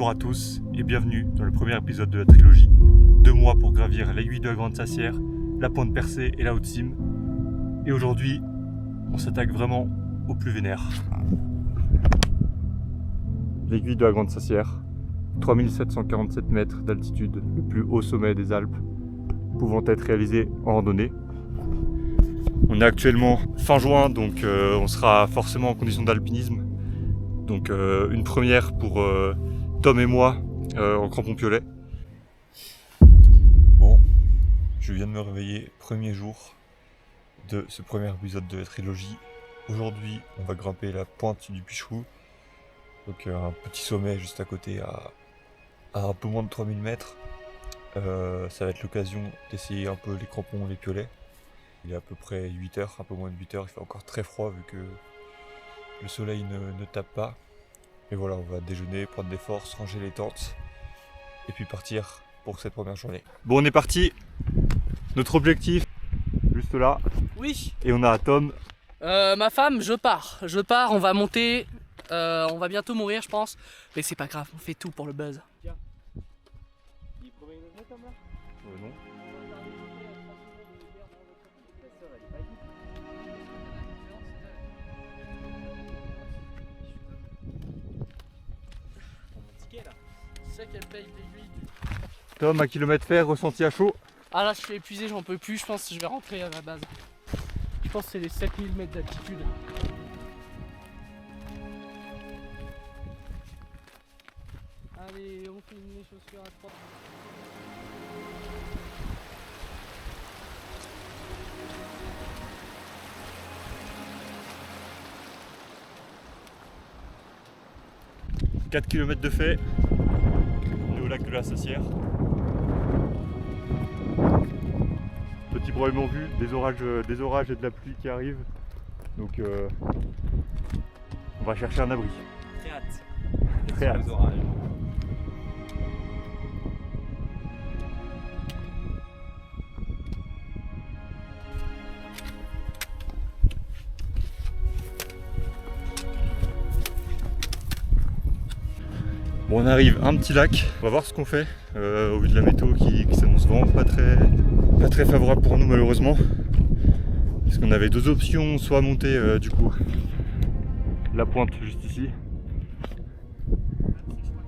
Bonjour à tous et bienvenue dans le premier épisode de la trilogie. 2 mois pour gravir l'aiguille de la Grande Sassière, la Pointe Percée et la Haute Cime. Et aujourd'hui, on s'attaque vraiment au plus vénère. L'aiguille de la Grande Sassière, 3747 mètres d'altitude, le plus haut sommet des Alpes, pouvant être réalisé en randonnée. On est actuellement fin juin, donc on sera forcément en condition d'alpinisme. Donc une première pour Tom et moi en crampons piolets. Bon, je viens de me réveiller, premier jour de ce premier épisode de la trilogie. Aujourd'hui, on va grimper la pointe du Pichou. Donc un petit sommet juste à côté à un peu moins de 3000 mètres. Ça va être l'occasion d'essayer un peu les crampons, les piolets. Il est à peu près 8h, un peu moins de 8h, il fait encore très froid vu que le soleil ne tape pas. Et voilà, on va déjeuner, prendre des forces, ranger les tentes et puis partir pour cette première journée. Bon, on est parti. Notre objectif, juste là. Oui. Et on a Tom. Ma femme, je pars, on va monter, on va bientôt mourir je pense, mais c'est pas grave, on fait tout pour le buzz. Tiens. Il promet une vraie Tom là ? Non. C'est ça qu'elle paye l'aiguille. Tom, à kilomètre faire, ressenti à chaud. Ah là je suis épuisé, j'en peux plus, je pense que je vais rentrer à la base. Je pense que c'est les 7000 mètres d'altitude. Allez, on finit les chaussures à 3. « 4 km de fait, on est au lac de la Sassière. Petit brouillement vu, des orages et de la pluie qui arrivent. Donc on va chercher un abri. Très hâte. Très hâte. Les orages. Bon, on arrive à un petit lac, on va voir ce qu'on fait au vu de la météo qui s'annonce vraiment pas très favorable pour nous malheureusement. Parce qu'on avait 2 options, soit monter du coup la pointe juste ici,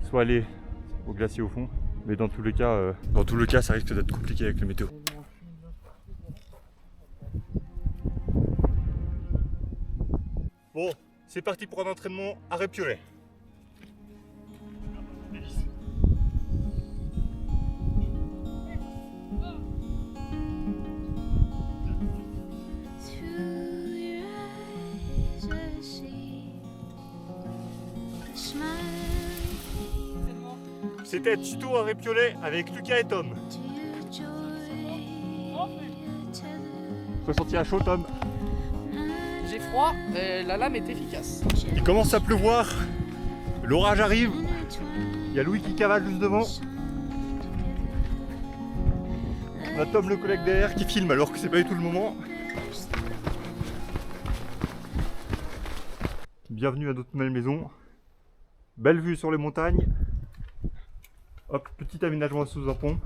soit aller au glacier au fond. Mais dans tous les cas ça risque d'être compliqué avec la météo. Bon, c'est parti pour un entraînement à Répiolet. C'était tuto à Répiolet avec Lucas et Tom. Ressenti à chaud, Tom? J'ai froid, mais la lame est efficace. Il commence à pleuvoir, l'orage arrive, il y a Louis qui cavale juste devant. On a Tom le collègue derrière qui filme alors que c'est pas du tout le moment. Bienvenue à notre nouvelle maison. Belle vue sur les montagnes. Hop, petit aménagement sous un pont.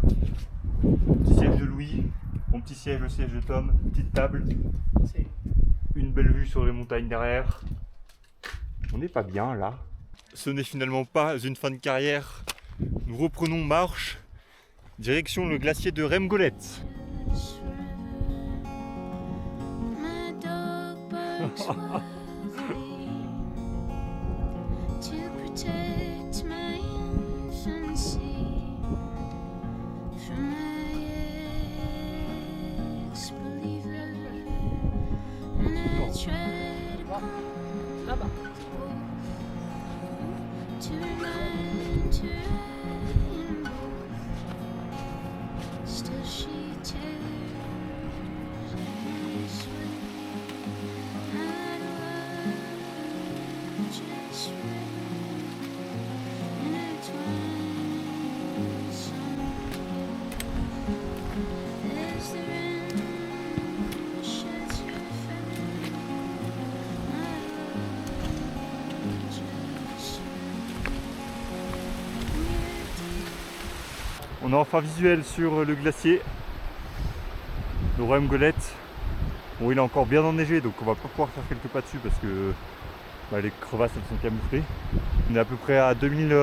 Petit siège de Louis, mon petit siège, le siège de Tom, petite table. Une belle vue sur les montagnes derrière. On n'est pas bien là. Ce n'est finalement pas une fin de carrière. Nous reprenons marche. Direction le glacier de Remgolette. Là-bas. On a enfin visuel sur le glacier de Royaume-Golette. Bon, il est encore bien enneigé, donc on va pas pouvoir faire quelques pas dessus parce que les crevasses elles sont camouflées. On est à peu près à 2000,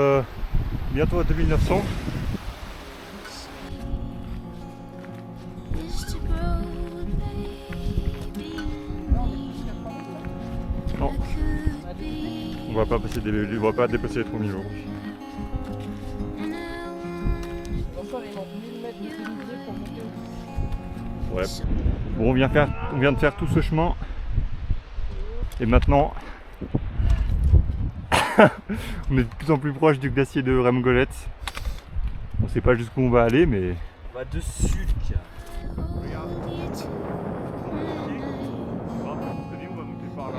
bientôt à 2900. Non, on va pas dépasser les 3000 aujourd'hui. Ouais. Bon, on vient de faire tout ce chemin et maintenant on est de plus en plus proche du glacier de Royaume-Golette. On sait pas jusqu'où on va aller, mais on va dessus, le gars. Regarde. On va monter par là.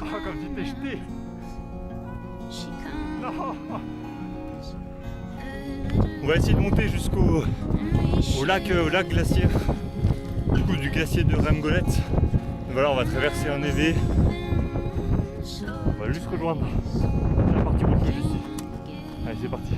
Ah, comme tu t'es jeté. Non. On va essayer de monter jusqu'au lac glaciaire, du coup du glacier de Royaume-Golette. Voilà, on va traverser un évé. On va juste rejoindre la partie rocheuse ici. Allez, c'est parti.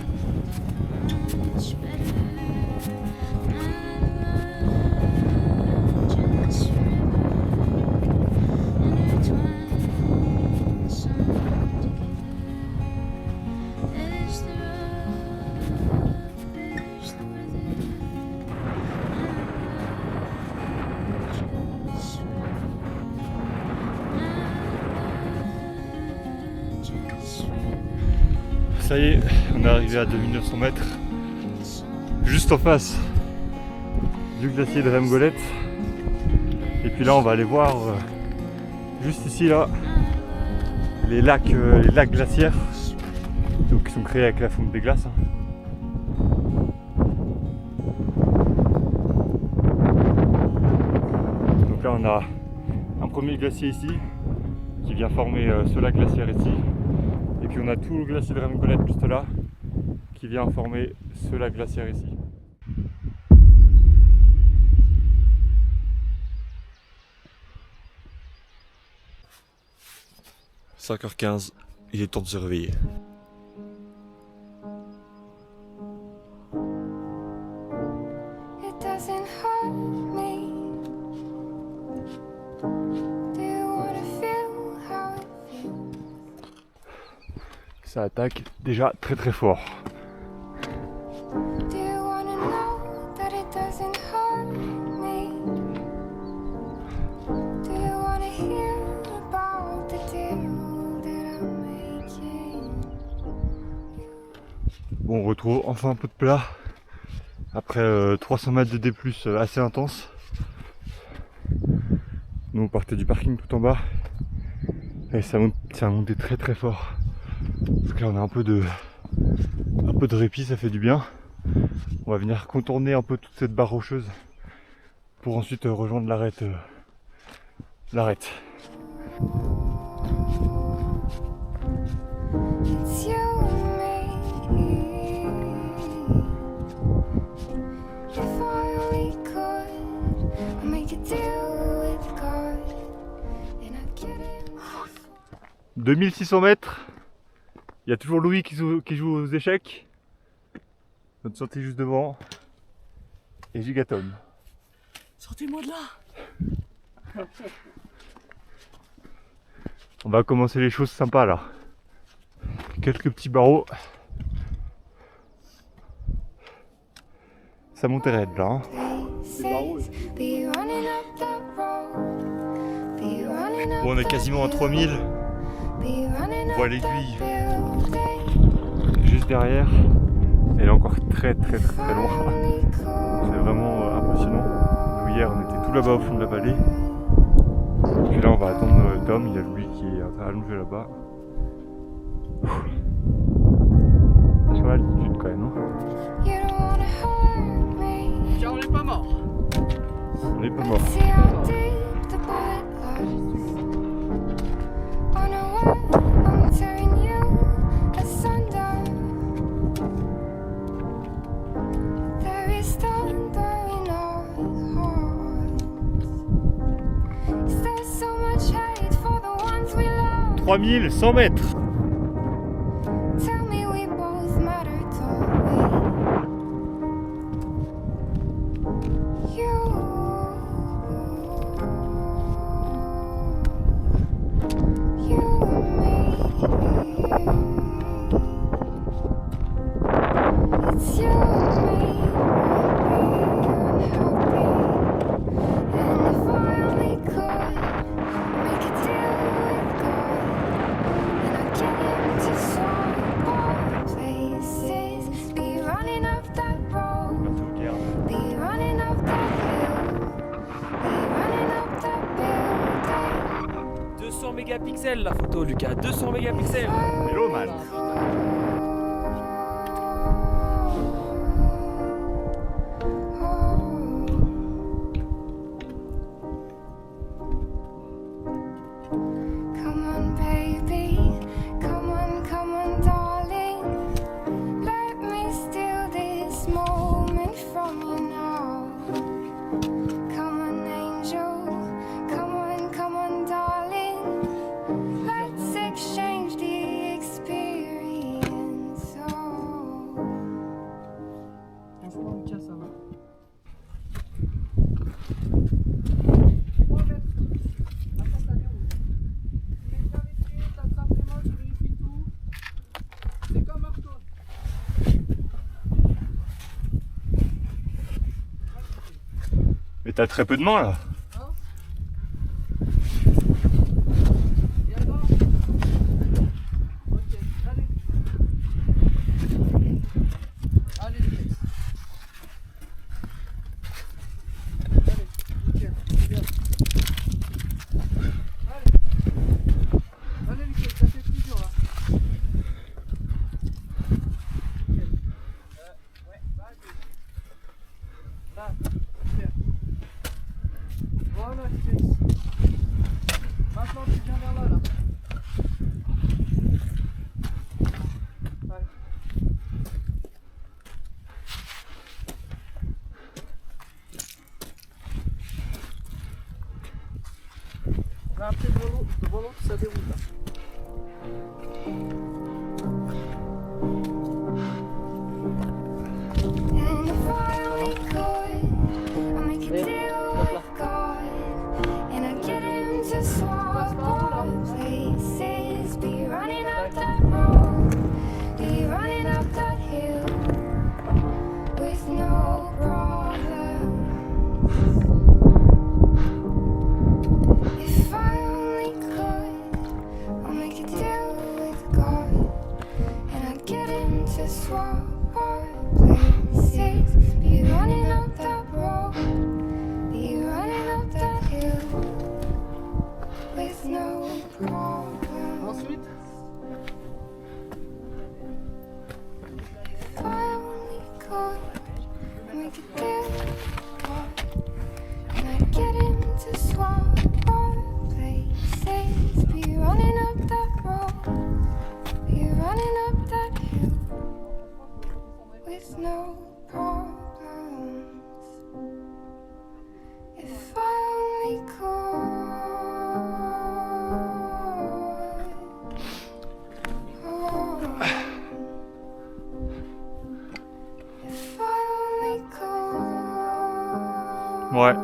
Ça y est, on est arrivé à 2900 mètres, juste en face du glacier de Royaume-Golette. Et puis là, on va aller voir juste ici là les lacs glaciaires, donc qui sont créés avec la fonte des glaces. Donc là, on a un premier glacier ici qui vient former ce lac glaciaire ici. Et puis on a tout le glacier de Royaume-Golette juste là qui vient former ce lac glaciaire ici. « 5h15, il est temps de se réveiller. Ça attaque déjà très très fort. Bon, on retrouve enfin un peu de plat après 300 mètres de D+, assez intense. Nous on partait du parking tout en bas et ça a monté très très fort. Donc là on a un peu de répit, ça fait du bien. On va venir contourner un peu toute cette barre rocheuse pour ensuite rejoindre l'arête. « 2600 mètres. Il y a toujours Louis qui joue aux échecs. Notre sortie juste devant. Et Gigaton. Sortez-moi de là. On va commencer les choses sympas là. Quelques petits barreaux. Ça monte raide là. Hein. Bon, on est quasiment à 3000. On voit l'aiguille juste derrière. Elle est encore très loin. C'est vraiment impressionnant. Nous hier on était tout là-bas au fond de la vallée. Puis là on va attendre Tom, il y a Louis qui est allongé là-bas. Sur l'altitude quand même, hein. Tiens, on n'est pas mort. On n'est pas mort. « 3100 mètres !» Mégapixels la photo, Lucas, 200 mégapixels. Hello man. Mais t'as très peu de mains là. Maintenant tu viens vers là, là. Là après devant l'autre ça déroule là. Ouais.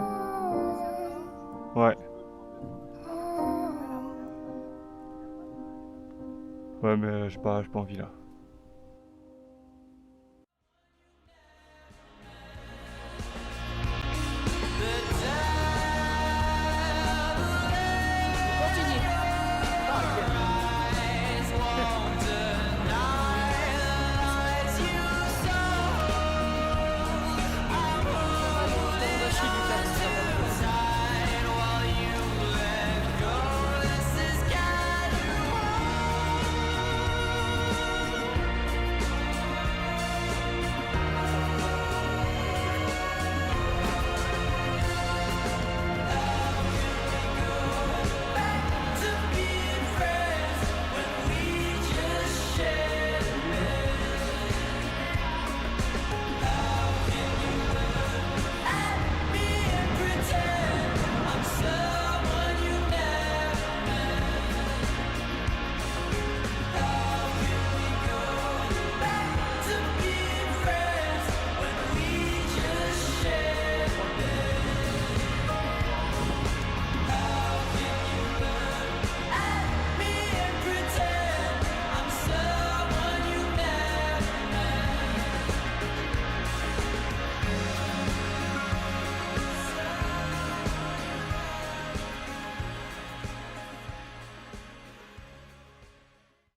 Ouais. Ouais mais j'ai pas envie là.